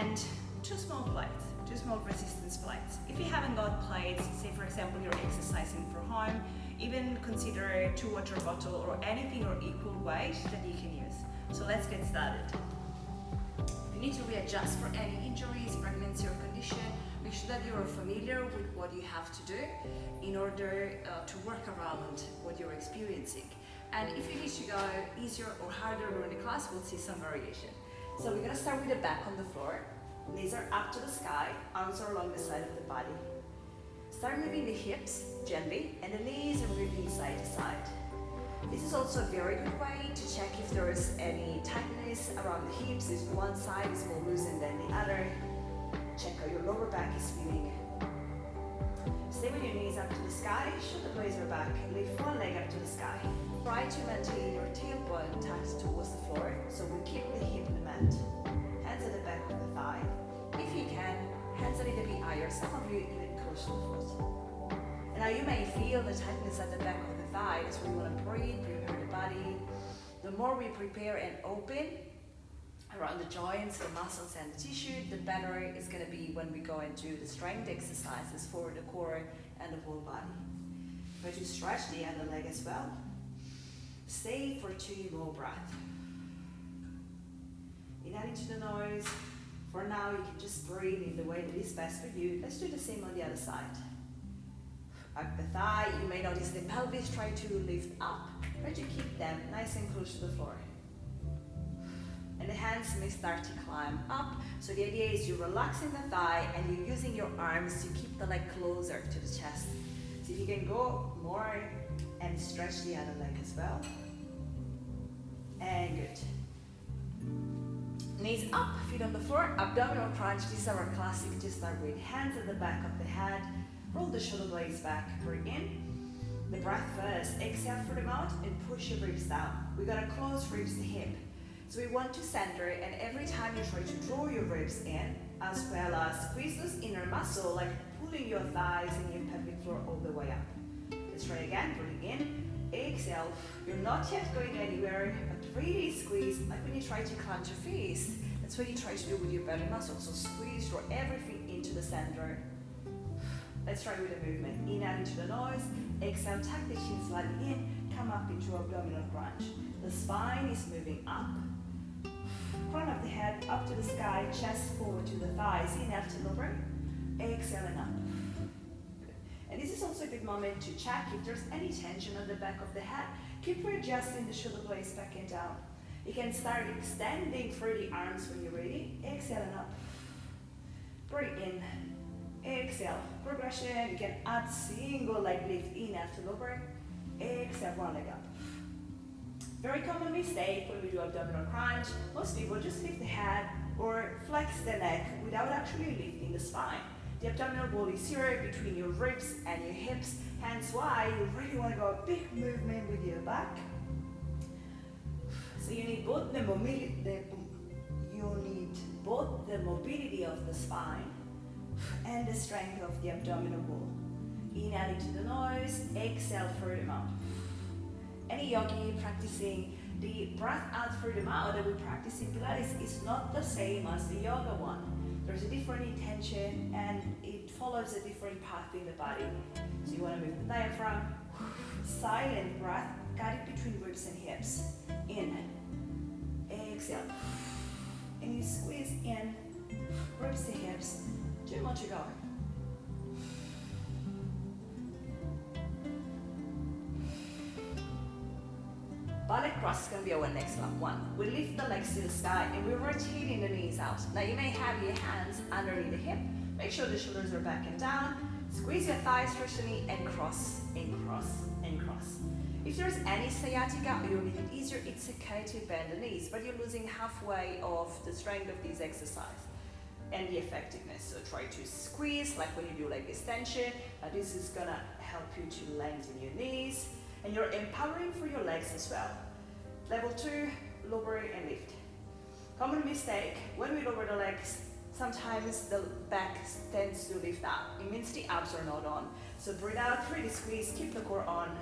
and two small plates, two small resistance plates. If you haven't got plates, say for example you're exercising from home, even consider 2 water bottle or anything or equal weight that you can use. So let's get started. If you need to readjust for any injuries, pregnancy or condition, make sure that you're familiar with what you have to do in order to work around what you're experiencing. And if you need to go easier or harder during the class, we'll see some variation. So we're gonna start with the back on the floor. Knees are up to the sky, arms are along the side of the body. Start moving the hips gently and the knees are moving side to side. This is also a very good way to check if there is any tightness around the hips, if one side is more loosened than the other. Check how your lower back is feeling. Stay with your knees up to the sky, shoulder blades are back, lift one leg up to the sky. Try to maintain your tailbone tucked towards the floor, so we keep the hip on the mat. Hands at the back of the thigh. If you can, hands a little bit higher, some of you even close to the foot. And now you may feel the tightness at the back of the thigh, that's where you want to breathe, prepare the body. The more we prepare and open around the joints, the muscles and the tissue, the better it's going to be when we go and do the strength exercises for the core and the whole body. Try to stretch the other leg as well. Stay for 2 more breaths. Inhale into the nose. For now, you can just breathe in the way that is best for you. Let's do the same on the other side. Up the thigh, you may notice the pelvis try to lift up. Try to keep them nice and close to the floor. And the hands may start to climb up. So the idea is you're relaxing the thigh and you're using your arms to keep the leg closer to the chest. So if you can go more and stretch the other leg as well. And good. Knees up, feet on the floor, abdominal crunch. These are our classic to start with. Hands at the back of the head. Roll the shoulder blades back. Breathe in. The breath first. Exhale through the mouth and push your ribs down. We're gonna close ribs to hip. So we want to center, and every time you try to draw your ribs in, as well as squeeze this inner muscle, like pulling your thighs and your pelvic floor all the way up. Let's try again. Breathe in. Exhale. You're not yet going anywhere, but really squeeze, like when you try to clench your face. That's what you try to do with your belly muscle. So squeeze, draw everything into the center. Let's try with the movement. Inhale into the nose. Exhale, tuck the chin slightly in. Come up into abdominal crunch. The spine is moving up. Front of the head up to the sky, chest forward to the thighs. Inhale to lower. Exhale and up. And this is also a good moment to check if there's any tension on the back of the head. Keep readjusting the shoulder blades back and down. You can start extending through the arms when you're ready. Exhale and up. Breathe in. Exhale. Progression. You can add single leg lift. Inhale to lower. Exhale, one leg up. Very common mistake when we do abdominal crunch. Most people just lift the head or flex the neck without actually lifting the spine. The abdominal wall is here between your ribs and your hips, hence why you really want to go a big movement with your back. So you need both the mobility of the spine and the strength of the abdominal wall. Inhale into the nose, exhale through the mouth. Any yogi practicing the breath out through the mouth that we practice in Pilates is not the same as the yoga one. There's a different intention and it follows a different path in the body. So you want to move the diaphragm, silent breath, guided between ribs and hips. In, exhale, and you squeeze in, ribs to hips. 2 more to go. Ballet cross is going to be our next one. We lift the legs to the sky and we're rotating the knees out. Now you may have your hands underneath the hip. Make sure the shoulders are back and down. Squeeze your thighs, stretch the knee and cross and cross and cross. If there's any sciatica or you make it easier, it's okay to bend the knees, but you're losing halfway of the strength of this exercise and the effectiveness. So try to squeeze like when you do leg extension. This is going to help you to lengthen your knees. And you're empowering for your legs as well. Level 2, lower and lift. Common mistake, when we lower the legs, sometimes the back tends to lift up. It means the abs are not on. So breathe out, really squeeze, keep the core on.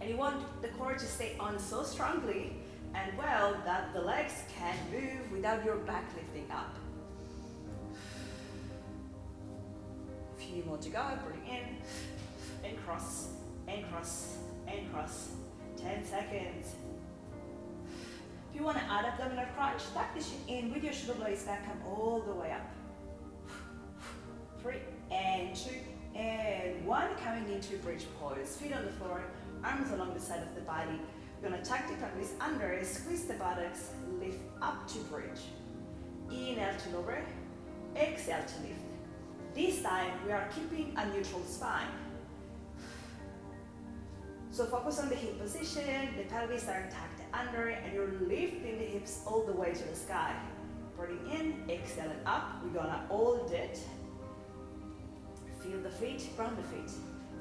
And you want the core to stay on so strongly and well that the legs can move without your back lifting up. few more to go. Breathe in and cross and cross and cross. 10 seconds. If you want to add abdominal crunch, tuck the shin in with your shoulder blades back, come all the way up. 3 and 2 and 1, coming into bridge pose. Feet on the floor, arms along the side of the body. We're going to tuck the pelvis under, squeeze the buttocks, lift up to bridge. Inhale to lower, exhale to lift. This time we are keeping a neutral spine. So focus on the hip position, the pelvis are tucked under, and you're lifting the hips all the way to the sky. Breathing in, exhaling up, we're gonna hold it. Feel the feet, ground the feet.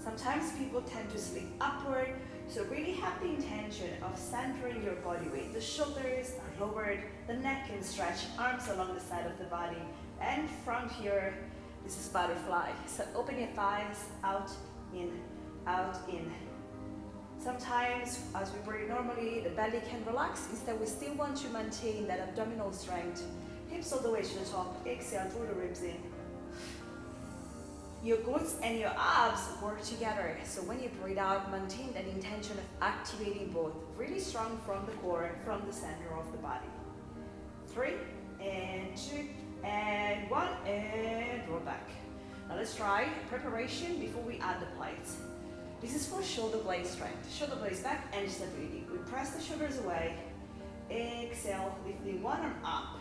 Sometimes people tend to slip upward, so really have the intention of centering your body weight. The shoulders are lowered, the neck can stretch, arms along the side of the body, and from here, this is butterfly. So open your thighs, out, in, out, in. Sometimes, as we breathe normally, the belly can relax. Instead, we still want to maintain that abdominal strength. Hips all the way to the top. Exhale, draw the ribs in. Your glutes and your abs work together. So when you breathe out, maintain that intention of activating both. Really strong from the core, from the center of the body. 3 and 2 and 1 and roll back. Now let's try preparation before we add the plates. This is for shoulder blade strength. Shoulder blades back and stability. We press the shoulders away. Exhale, lifting one arm up.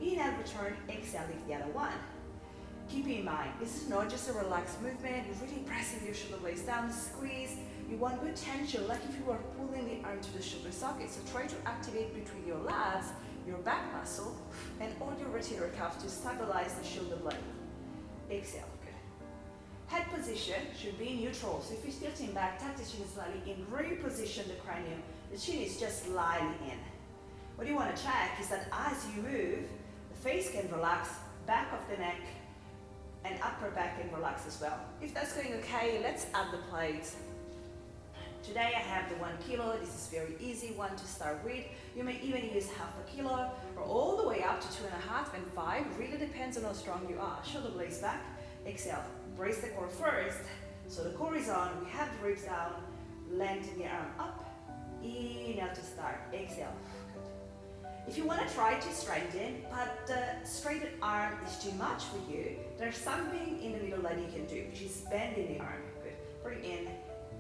Inhale, return. Exhale, lift the other one. Keep in mind, this is not just a relaxed movement. You're really pressing your shoulder blades down, squeeze. You want good tension, like if you were pulling the arm to the shoulder socket. So try to activate between your lats, your back muscle, and all your rotator cuff to stabilize the shoulder blade. Exhale. Head position should be neutral. So if you're tilting back, tuck the chin slightly in, reposition the cranium. The chin is just lying in. What you want to check is that as you move, the face can relax, back of the neck, and upper back can relax as well. If that's going okay, let's add the plates. Today I have the 1 kilo. This is very easy one to start with. You may even use half a kilo or all the way up to 2.5 and 5. Really depends on how strong you are. Shoulder blades back. Exhale. Brace the core first. So the core is on. We have the ribs down. Lengthen the arm up. Inhale to start. Exhale. Good. If you want to try to strengthen, but the straightened arm is too much for you, there's something in the middle that you can do, which is bending the arm. Good. Breathe in.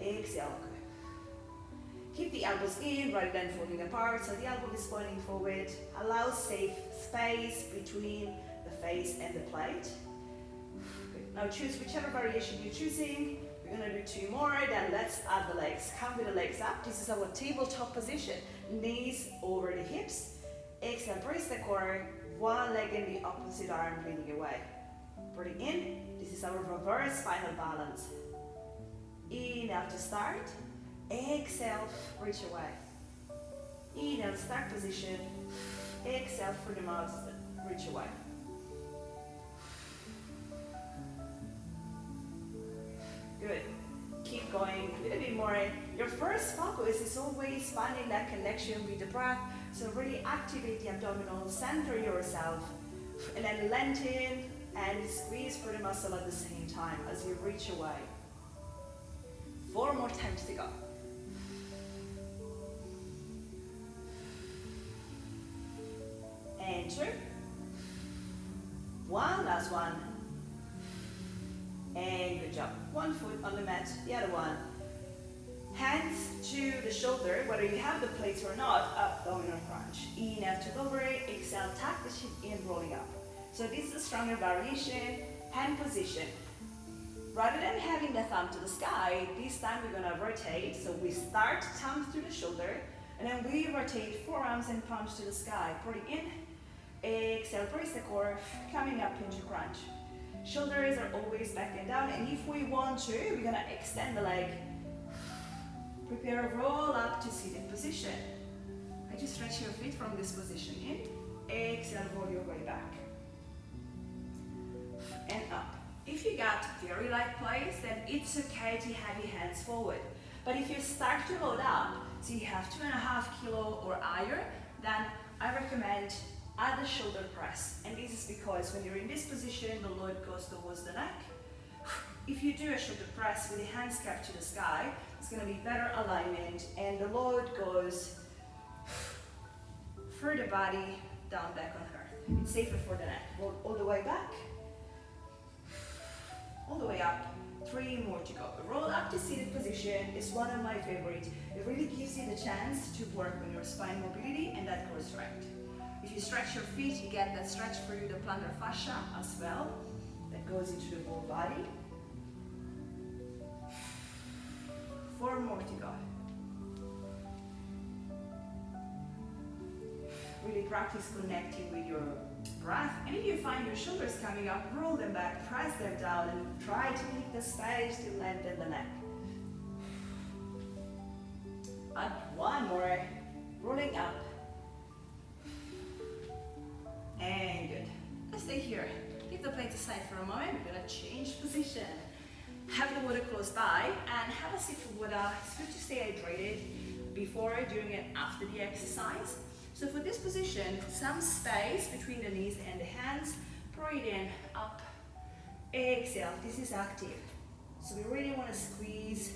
Exhale. Good. Keep the elbows in rather than folding apart, so the elbow is pointing forward. Allow safe space between the face and the plate. Good. Now choose whichever variation you're choosing. We're going to do 2 more, then let's add the legs. Come with the legs up. This is our tabletop position. Knees over the hips. Exhale, brace the core. One leg in the opposite arm, leading away. Breathe in. This is our reverse spinal balance. Inhale to start. Exhale, reach away. Inhale, start position. Exhale through the mouth, reach away. Good. Keep going a little bit more. Your first focus is always finding that connection with the breath. So really activate the abdominal, center yourself, and then lengthen and squeeze through the muscle at the same time as you reach away. 4 more times to go. And 2. 1, last one. And good job. 1 foot on the mat, the other one. Hands to the shoulder, whether you have the plates or not, abdominal crunch. Inhale to lower, exhale, tuck the chin in, rolling up. So this is a stronger variation, hand position. Rather than having the thumb to the sky, this time we're gonna rotate. So we start thumb to the shoulder, and then we rotate forearms and palms to the sky. Breathe in, exhale, brace the core, coming up into crunch. Shoulders are always back and down, and if we want to, we're gonna extend the leg. Prepare a roll up to seated position. I just stretch your feet from this position in. Exhale, roll your way back. And up. If you got very light plates, then it's okay to have your hands forward. But if you start to load up, so you have 2.5 kilo or higher, then I recommend add a shoulder press. And this is because when you're in this position, the load goes towards the neck. If you do a shoulder press with the hands kept to the sky, it's going to be better alignment and the load goes through the body, down back on earth. It's safer for the neck. Roll all the way back, all the way up. 3 more to go. Roll up to seated position is one of my favorites. It really gives you the chance to work on your spine mobility and that core strength. If you stretch your feet, you get that stretch through the plantar fascia as well. That goes into the whole body. 4 more to go. Really practice connecting with your breath. And if you find your shoulders coming up, roll them back, press them down, and try to keep the space to lengthen the neck. And 1 more. Rolling up. And good. Let's stay here. Keep the plate aside for a moment. We're gonna change position. Have the water close by and have a sip of water. It's good to stay hydrated before, during, and after the exercise. So for this position, some space between the knees and the hands. Breathe in, up, exhale. This is active. So we really want to squeeze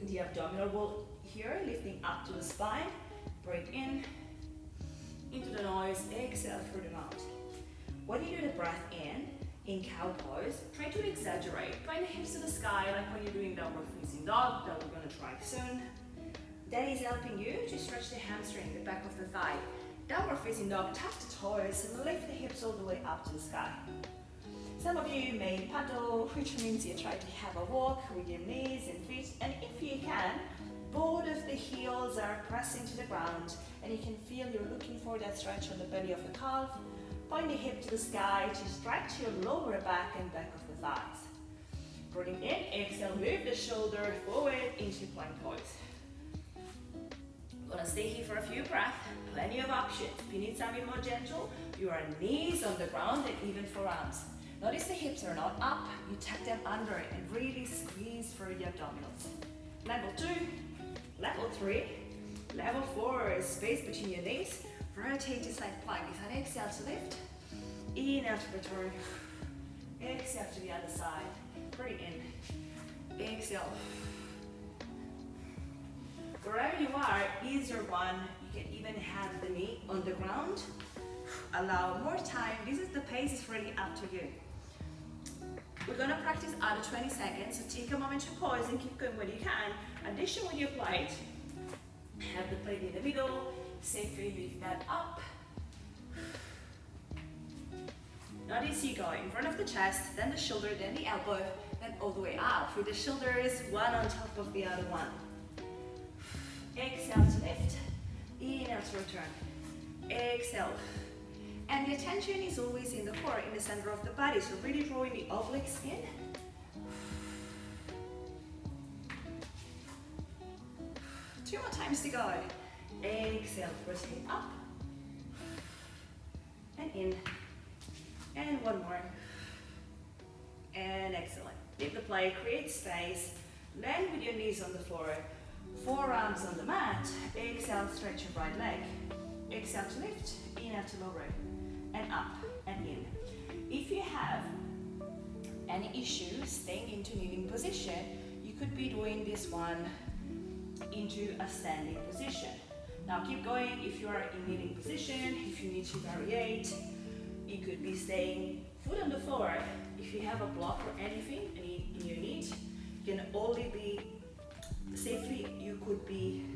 the abdominal wall here, lifting up to the spine. Breathe in, into the nose, exhale through the mouth. When you do the breath in cow pose, try to exaggerate. Bring the hips to the sky, like when you're doing downward facing dog, that we're going to try soon. That is helping you to stretch the hamstring, the back of the thigh. Downward facing dog, tap the toes, and lift the hips all the way up to the sky. Some of you may paddle, which means you try to have a walk with your knees and feet, and if you can, both of the heels are pressing to the ground, and you can feel you're looking for that stretch on the belly of the calf. Point the hip to the sky to stretch your lower back and back of the thighs. Breathing in, exhale, move the shoulder forward into plank pose. Gonna stay here for a few breaths, plenty of options. If you need something more gentle, your knees on the ground and even forearms. Notice the hips are not up, you tuck them under and really squeeze through the abdominals. Level 2, level 3, level 4 is space between your knees. Rotate to side plank. If I exhale to lift, inhale to return, exhale to the other side. Breathe in, exhale. Wherever you are, easier one. You can even have the knee on the ground. Allow more time. This is the pace, is really up to you. We're gonna practice out of 20 seconds, so take a moment to pause and keep going when you can. Addition with your plate. Have the plate in the middle. Safely lift that up. Notice you go in front of the chest, then the shoulder, then the elbow, then all the way up with the shoulders one on top of the other one. Exhale to lift, inhale to return, exhale. And the attention is always in the core, in the center of the body, so really drawing the obliques in. 2 more times to go. Exhale, rotate up and in, and 1 more, and excellent. Leave the plate, create space, land with your knees on the floor, forearms on the mat. Exhale, stretch your right leg. Exhale to lift, inhale to lower, and up and in. If you have any issues staying into kneeling position, you could be doing this one into a standing position. Now keep going. If you are in kneeling position, if you need to variate, you could be staying foot on the floor. If you have a block or anything in your knee, you can only be safely, you could be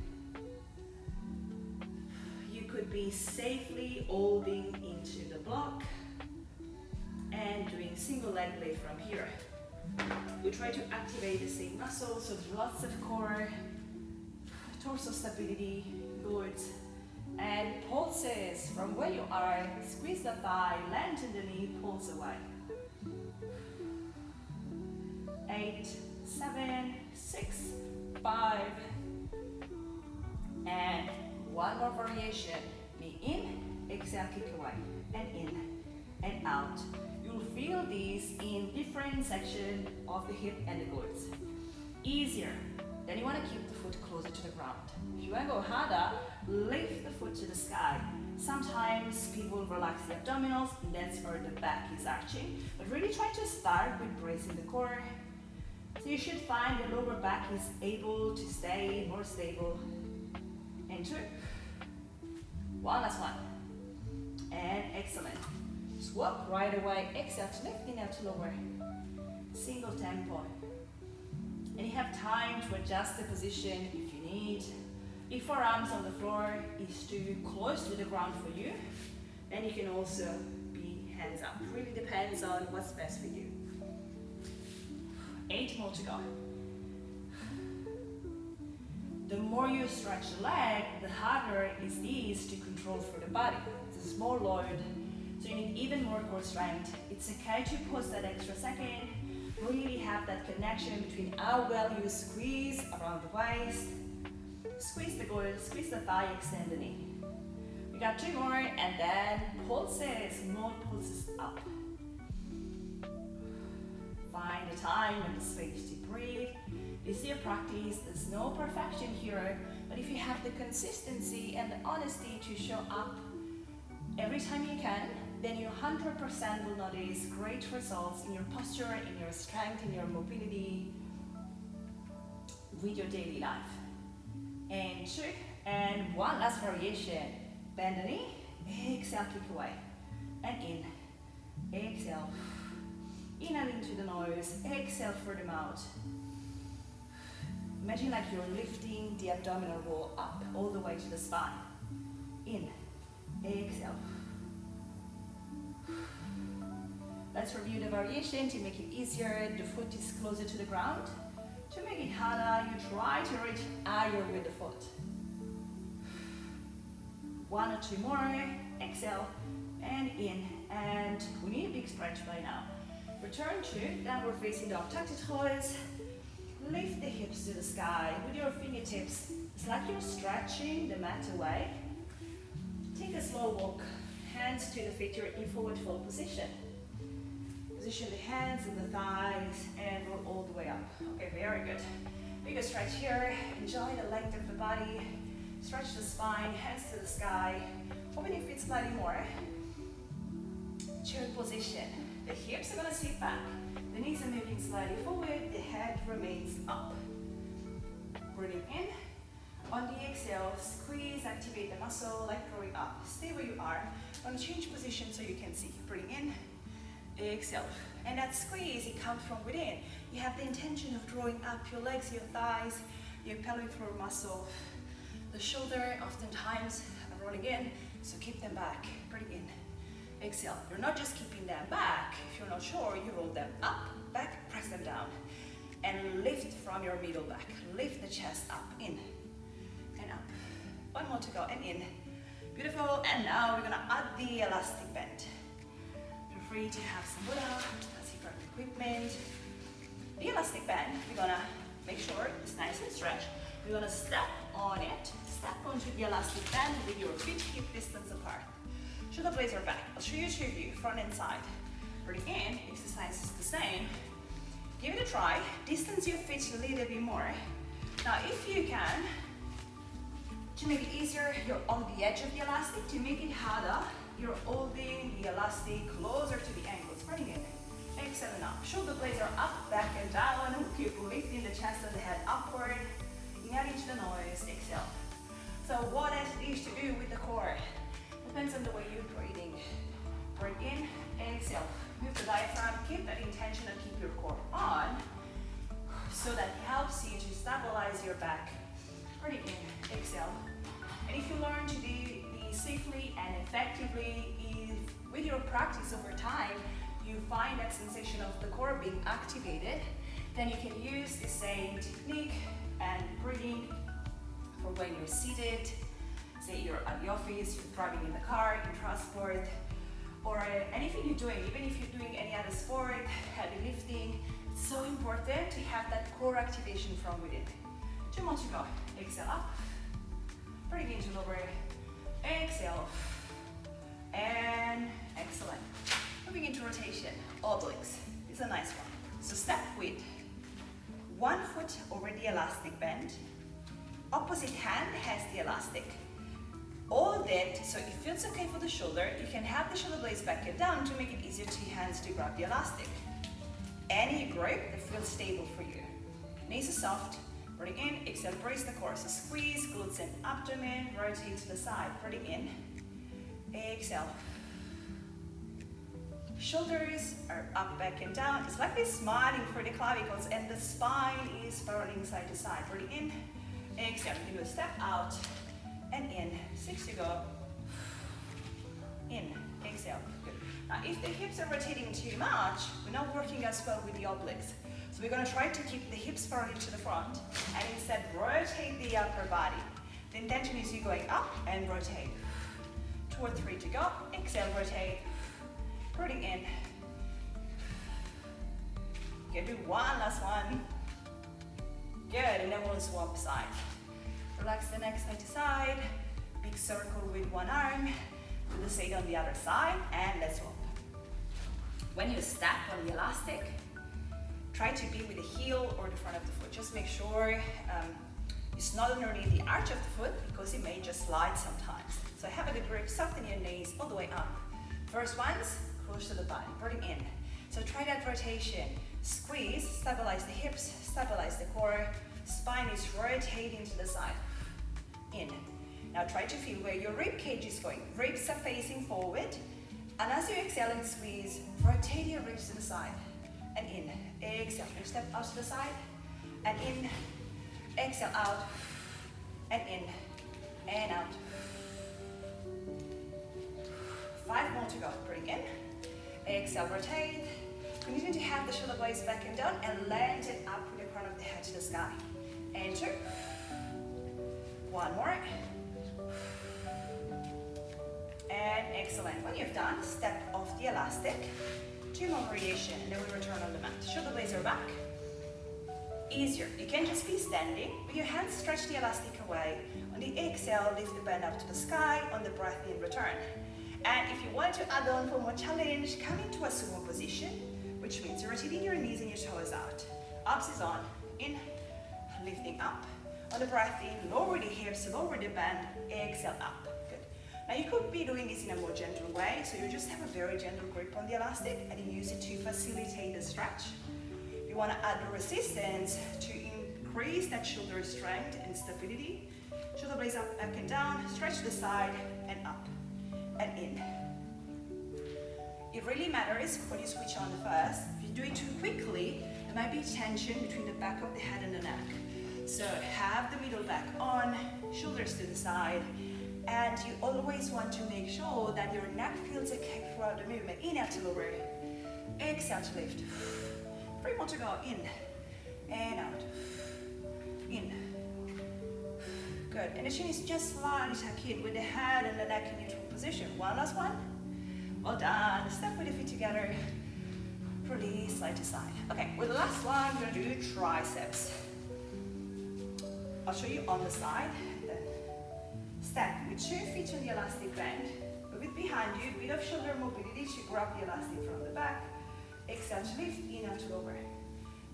safely holding into the block and doing single leg lift from here. We try to activate the same muscles, so lots of core, torso stability, glutes, and pulses from where you are. Squeeze the thigh, lengthen the knee, pulse away. 8, 7, 6, 5, and 1 more variation. Knee in, exhale, kick away, and in, and out. You'll feel these in different sections of the hip and the glutes. Easier. Then you want to keep the foot closer to the ground. If you want to go harder, lift the foot to the sky. Sometimes people relax the abdominals, and that's where the back is arching. But really try to start with bracing the core. So you should find the lower back is able to stay more stable. And 2. One last one. And excellent. Swap right away. Exhale to lift, inhale to lower. Single tempo. And you have time to adjust the position if you need. If forearms on the floor is too close to the ground for you, then you can also be hands up. It really depends on what's best for you. 8 more to go. The more you stretch the leg, the harder it is to control for the body. It's a small load, so you need even more core strength. It's okay to pause that extra second. Really have that connection between how well you squeeze around the waist. Squeeze the glute, squeeze the thigh, extend the knee. We got 2 more, and then pulses, more pulses up. Find the time and the space to breathe. This is your practice, there's no perfection here, but if you have the consistency and the honesty to show up every time you can, then you 100% will notice great results in your posture, in your strength, in your mobility, with your daily life. And 2, and 1 last variation. Bend the knee, exhale, kick away, and in. Exhale, inhale into the nose, exhale for the mouth. Imagine like you're lifting the abdominal wall up all the way to the spine. In, exhale. Let's review the variation to make it easier. The foot is closer to the ground. To make it harder, you try to reach higher with the foot. 1 or 2 more. Exhale and in. And we need a big stretch by now. Return to downward facing dog. Tuck the toes. Lift the hips to the sky with your fingertips. It's like you're stretching the mat away. Take a slow walk. Hands to the feet. You're in forward fold position. Position the hands and the thighs and roll all the way up. Okay, very good. Bigger stretch here. Enjoy the length of the body. Stretch the spine, hands to the sky. Open your feet slightly more. Chair position. The hips are going to sit back. The knees are moving slightly forward. The head remains up. Breathing in. On the exhale, squeeze, activate the muscle, leg growing up. Stay where you are. I'm going to change position so you can see. Breathing in. Exhale. And that squeeze, it comes from within. You have the intention of drawing up your legs, your thighs, your pelvic floor muscle. The shoulder oftentimes are rolling in, so keep them back. Breathe in. Exhale. You're not just keeping them back. If you're not sure, you roll them up, back, press them down. And lift from your middle back. Lift the chest up, in and up. 1 more to go, and in. Beautiful. And now we're gonna add the elastic bend. Free to have some water, different equipment. The elastic band, we're gonna make sure it's nice and stretched. We're gonna step on it, step onto the elastic band with your feet hip distance apart. Shoulder blades are back. I'll show you 2 of you, front and side. Breathe in, exercise is the same. Give it a try, distance your feet a little bit more. Now if you can, to make it easier, you're on the edge of the elastic. To make it harder, you're holding the elastic closer to the ankles. Breathing in. Exhale and up. Shoulder blades are up, back and down. Keep lifting the chest and the head upward. Inhale into the nose. Exhale. So what has this to do with the core? Depends on the way you're breathing. Breathe in. Exhale. Move the diaphragm. Keep that intention and keep your core on. So that helps you to stabilize your back. Breathe in. Exhale. And if you learn to do safely and effectively, if with your practice over time you find that sensation of the core being activated, then you can use the same technique and breathing for when you're seated. Say you're at the office, you're driving in the car, in transport, or anything you're doing, even if you're doing any other sport, heavy lifting. It's so important to have that core activation from within. 2 more to go. Exhale up. Breathe into lower. Exhale, and excellent. Moving into rotation, obliques. It's a nice one. So step with 1 foot over the elastic band. Opposite hand has the elastic. All that, so it feels okay for the shoulder, you can have the shoulder blades back and down to make it easier to hands to grab the elastic. Any grip that feels stable for you. Knees are soft, breathing in, exhale, brace the core. So squeeze, glutes and abdomen, rotate to the side, breathing in, exhale. Shoulders are up, back and down. It's like they're smiling for the clavicles and the spine is spiraling side to side. Breathing in, exhale, you do a step out and in, 6 to go, in, exhale, good. Now if the hips are rotating too much, we're not working as well with the obliques. So we're gonna try to keep the hips further to the front and instead rotate the upper body. The intention is you going up and rotate. 2 or 3 to go, exhale, rotate, breathing in. You can do one last one. Good, and then we'll swap side. Relax the neck side to side, big circle with one arm, do the same on the other side, and let's swap. When you step on the elastic, try to be with the heel or the front of the foot. Just make sure it's not underneath the arch of the foot because it may just slide sometimes. So have a good grip, soften your knees all the way up. First ones, close to the body, breathing in. So try that rotation. Squeeze, stabilize the hips, stabilize the core. Spine is rotating to the side. In. Now try to feel where your rib cage is going. Ribs are facing forward. And as you exhale and squeeze, rotate your ribs to the side. And in. Exhale. You step out to the side. And in. Exhale out. And in. And out. 5 more to go. Bring in. Exhale, rotate. Continue to have the shoulder blades back and down and land it up with the crown of the head to the sky. And 2. 1 more. And excellent. When you've done, step off the elastic. 2 more variation and then we return on the mat. Shoulder blades are back. Easier. You can just be standing with your hands stretch the elastic away. On the exhale, lift the band up to the sky. On the breath in, return. And if you want to add on for more challenge, come into a sumo position, which means you're rotating your knees and your toes out. Ups is on, in, lifting up. On the breath in, lower the hips, lower the band, exhale up. Good. Now you could be doing this in a more gentle way, so you just have a very gentle grip on the elastic and you use it to facilitate the stretch. You want to add the resistance to increase that shoulder strength and stability. Shoulder blades up, back and down, stretch to the side and up. And in. It really matters what you switch on first. If you do it too quickly, there might be tension between the back of the head and the neck. So have the middle back on, shoulders to the side, and you always want to make sure that your neck feels okay throughout the movement. Inhale to lower, exhale to lift. 3 more to go, in and out, in. Good, and the chin is just slightly tucked in with the head and the neck in neutral position. One last one. Well done. Step with the feet together. Release side to side. Okay, with the last one, we're gonna do triceps. I'll show you on the side. Then step with 2 feet on the elastic band. Move it behind you. Bit of shoulder mobility to grab the elastic from the back. Exhale to lift, in and to lower.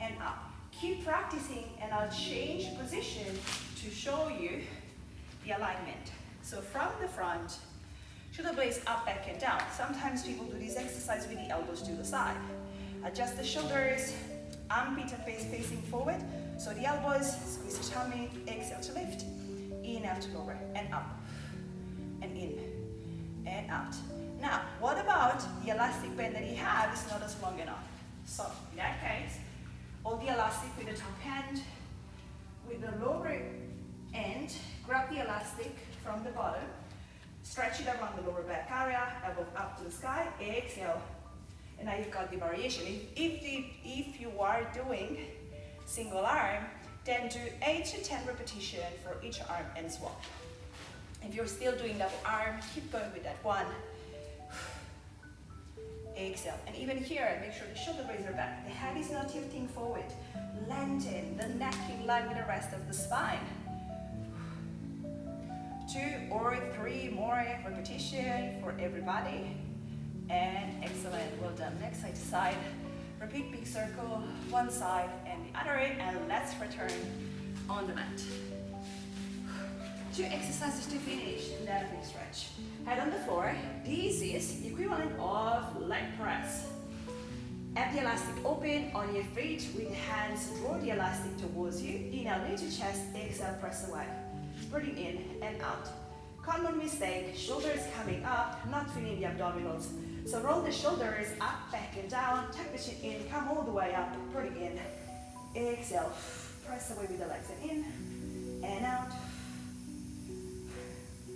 And up. Keep practicing and I'll change position to show you the alignment. So from the front, shoulder blades up, back and down. Sometimes people do this exercise with the elbows to the side. Adjust the shoulders, armpit and face facing forward. So the elbows, squeeze the tummy, exhale to lift, in, out to lower, and up, and in, and out. Now, what about the elastic band that you have is not as long enough? So in that case, hold the elastic with the top hand, with the lower end, grab the elastic from the bottom, stretch it around the lower back area, elbow up to the sky, exhale, and now you've got the variation. If you are doing single arm, then do 8 to 10 repetitions for each arm and swap. If you're still doing double arm, keep going with that one. Exhale, and even here, make sure the shoulder blades are back. The head is not tilting forward. Lengthen the neck in line with the rest of the spine. 2 or 3 more repetition for everybody. And excellent, well done. Next side to side. Repeat big circle, one side and the other, and let's return on the mat. 2 exercises to finish, and then a big stretch. Head on the floor. This is the equivalent of leg press. Have the elastic open on your feet with hands, draw the elastic towards you. Inhale, knee to chest, exhale, press away. Breathing in and out. Common mistake, shoulders coming up, not feeling the abdominals. So roll the shoulders up, back and down, tuck the chin in, come all the way up, breathing in. Exhale, press away with the legs and in and out.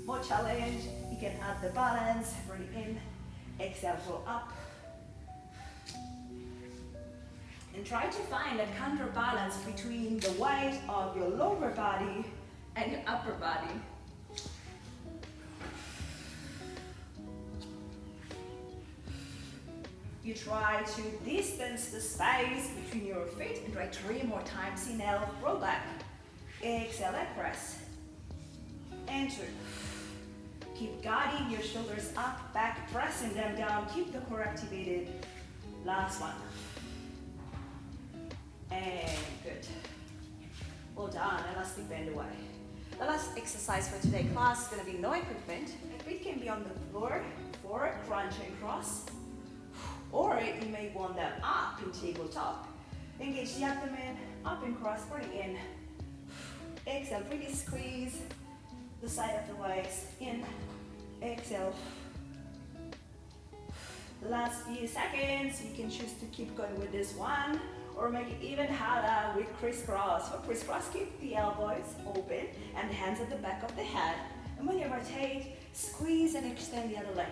More challenge, you can add the balance, breathing in, exhale, roll up. And try to find a counterbalance between the weight of your lower body and your upper body. You try to distance the space between your feet and try 3 more times. Inhale, roll back. Exhale, leg press. And 2. Keep guiding your shoulders up, back, pressing them down. Keep the core activated. Last one. And good. Well done, elastic bend away. The last exercise for today's class is going to be no equipment. Feet can be on the floor for crunch and cross. Or you may want them up in tabletop. Engage the abdomen, up and cross, breathing in. Exhale, really squeeze the side of the waist, in, exhale. The last few seconds, you can choose to keep going with this one, or make it even harder with crisscross. For crisscross, keep the elbows open and the hands at the back of the head. And when you rotate, squeeze and extend the other leg.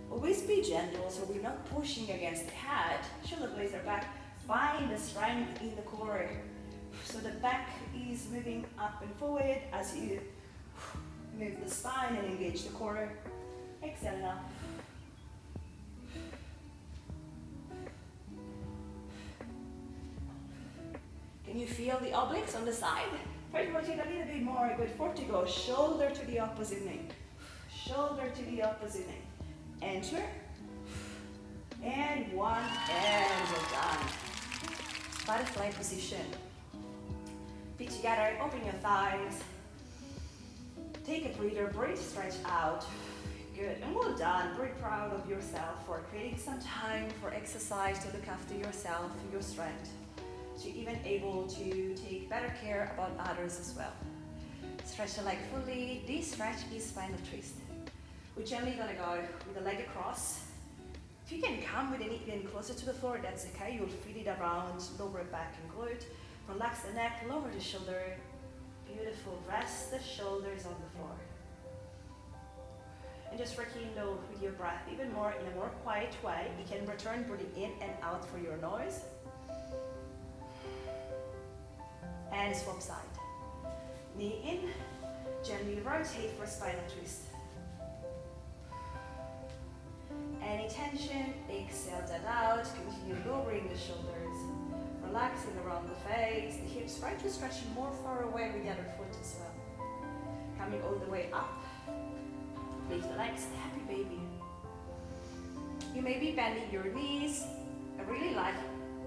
Always be gentle, so we're not pushing against the head. Shoulder blades are back. Find the strength in the core. So the back is moving up and forward as you move the spine and engage the core. Exhale now. Can you feel the obliques on the side? Try to rotate a little bit more. Good. 4 to go. Shoulder to the opposite knee. Shoulder to the opposite knee. Enter. And 1, and we're done. Butterfly position. Feet together, open your thighs. Take a breather, breathe, stretch out. Good, and well done. Very proud of yourself for creating some time for exercise to look after yourself, your strength. So you're even able to take better care about others as well. Stretch the leg fully. This stretch is spinal twist. We're gently gonna go with the leg across. If you can come with the knee even closer to the floor, that's okay. You'll feel it around lower back and glute. Relax the neck, lower the shoulder. Beautiful. Rest the shoulders on the floor. And just rekindle with your breath even more in a more quiet way. You can return breathing in and out for your noise. And swap side. Knee in. Gently rotate for spinal twist. Any tension, exhale that out. Continue lowering the shoulders. Relaxing around the face, the hips. Try to stretch more far away with the other foot as well. Coming all the way up. Lift the legs, happy baby. You may be bending your knees. I really like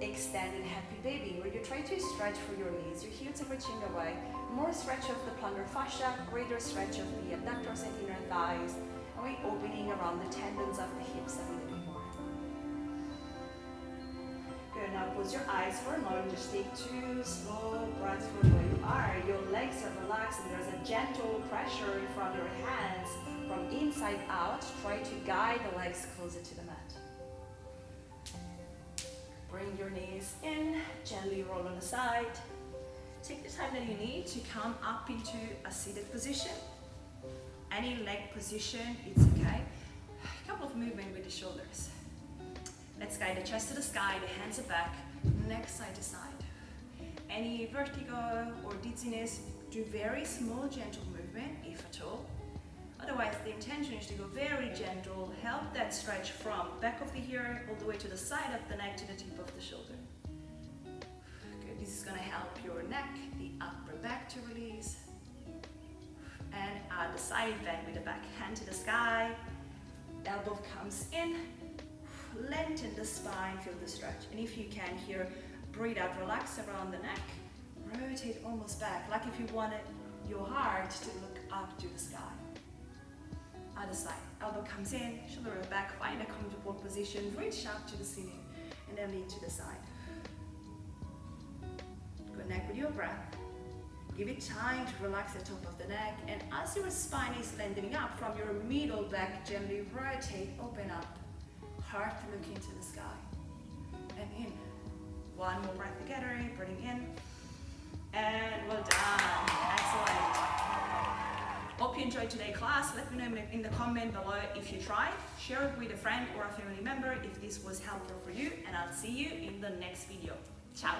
extended happy baby, where you try to stretch for your knees. Your heels are reaching away. More stretch of the plantar fascia, greater stretch of the abductors and inner thighs. And we're opening around the tendons of the hips a little bit more. Good, now close your eyes for a moment. Just take 2 slow breaths from where you are. Your legs are relaxed and there's a gentle pressure from your hands from inside out. Try to guide the legs closer to the mat. Bring your knees in, gently roll on the side. Take the time that you need to come up into a seated position. Any leg position, it's okay. A couple of movements with the shoulders. Let's guide the chest to the sky, the hands are back, neck side to side. Any vertigo or dizziness, do very small, gentle movement, if at all. Otherwise, the intention is to go very gentle, help that stretch from back of the ear all the way to the side of the neck to the tip of the shoulder. Good, this is gonna help your neck, the upper back to release. And add the side bend with the back hand to the sky. Elbow comes in. Lengthen the spine, feel the stretch. And if you can here, breathe out, relax around the neck. Rotate almost back, like if you want your heart to look up to the sky. Other side, elbow comes in, shoulder back, find a comfortable position, reach up to the ceiling, and then lean to the side. Connect with your breath. Give it time to relax the top of the neck, and as your spine is lengthening up from your middle back, gently rotate, open up, heart looking to the sky, and in. One more breath together, breathing in, and well done, excellent. Hope you enjoyed today's class. Let me know in the comment below if you tried. Share it with a friend or a family member if this was helpful for you, and I'll see you in the next video. Ciao.